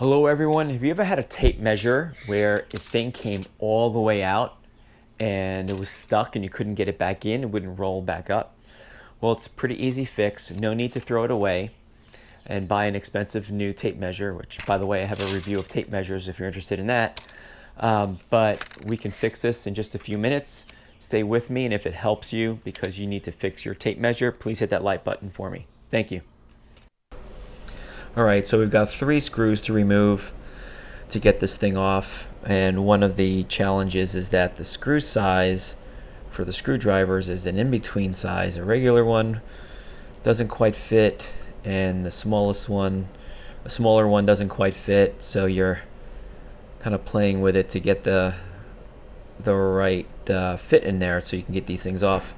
Hello everyone, have you ever had a tape measure where a thing came all the way out and it was stuck and you couldn't get it back in, it wouldn't roll back up? Well, it's a pretty easy fix, no need to throw it away and buy an expensive new tape measure, which by the way, I have a review of tape measures if you're interested in that. But we can fix this in just a few minutes. Stay with me, and if it helps you because you need to fix your tape measure, please hit that like button for me. Thank you. All right, so we've got 3 screws to remove to get this thing off, and one of the challenges is that the screw size for the screwdrivers is an in-between size. A regular one doesn't quite fit, and the smallest one, a smaller one, doesn't quite fit, so you're kind of playing with it to get the right fit in there so you can get these things off.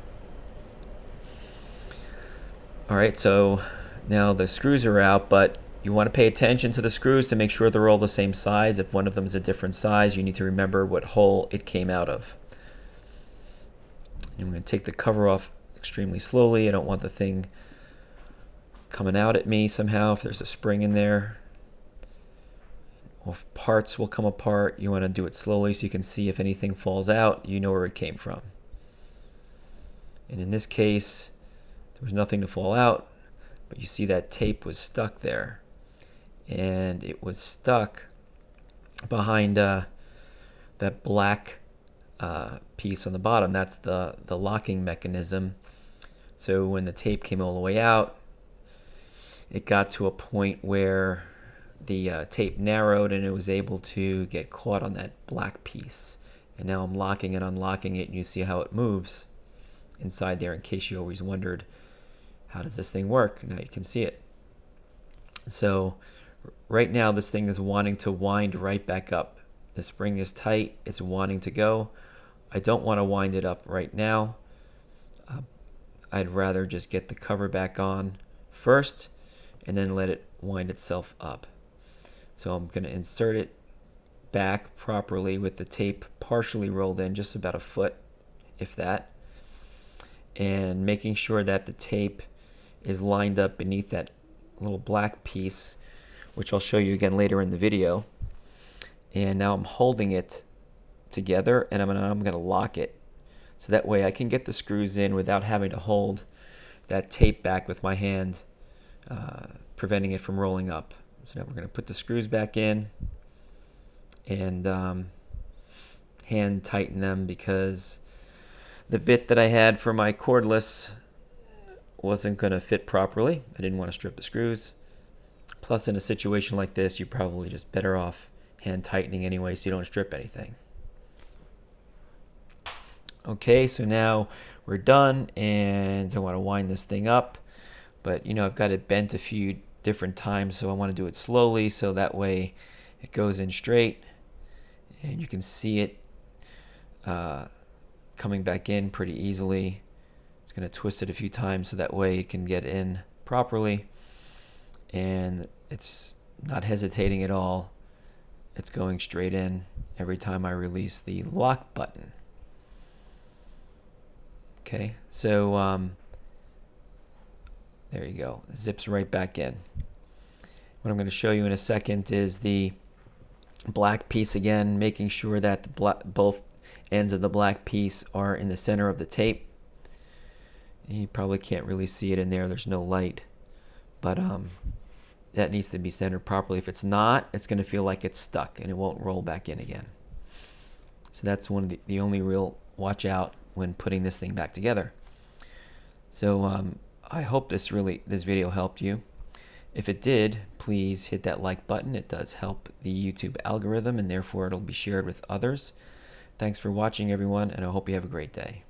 All right, so now the screws are out, but you want to pay attention to the screws to make sure they're all the same size. If one of them is a different size, you need to remember what hole it came out of. I'm going to take the cover off extremely slowly. I don't want the thing coming out at me somehow if there's a spring in there. Or if parts will come apart, you want to do it slowly so you can see if anything falls out, you know where it came from. And in this case, there was nothing to fall out, but you see that tape was stuck there. And it was stuck behind that black piece on the bottom. That's the locking mechanism. So when the tape came all the way out, it got to a point where the tape narrowed and it was able to get caught on that black piece. And now I'm locking and unlocking it, and you see how it moves inside there, in case you always wondered, how does this thing work? Now you can see it. So right now this thing is wanting to wind right back up. The spring is tight, it's wanting to go. I don't want to wind it up right now. I'd rather just get the cover back on first and then let it wind itself up. So I'm going to insert it back properly with the tape partially rolled in, just about a foot, if that, and making sure that the tape is lined up beneath that little black piece, which I'll show you again later in the video. And now I'm holding it together, and I'm going to lock it, so that way I can get the screws in without having to hold that tape back with my hand, preventing it from rolling up. So now we're going to put the screws back in and hand tighten them, because the bit that I had for my cordless wasn't going to fit properly. I didn't want to strip the screws. Plus, in a situation like this, you're probably just better off hand tightening anyway so you don't strip anything. Okay, so now we're done, and I want to wind this thing up, but you know, I've got it bent a few different times, so I want to do it slowly so that way it goes in straight and you can see it coming back in pretty easily. It's going to twist it a few times so that way it can get in properly, and it's not hesitating at all. It's going straight in every time I release the lock button. Okay, so there you go. It zips right back in. What I'm going to show you in a second is the black piece again, making sure that both ends of the black piece are in the center of the tape. You probably can't really see it in there. There's no light, but that needs to be centered properly. If it's not, it's going to feel like it's stuck and it won't roll back in again. So that's one of the only real watch out when putting this thing back together. So I hope this video helped you. If it did, please hit that like button. It does help the YouTube algorithm, and therefore it'll be shared with others. Thanks for watching, everyone, and I hope you have a great day.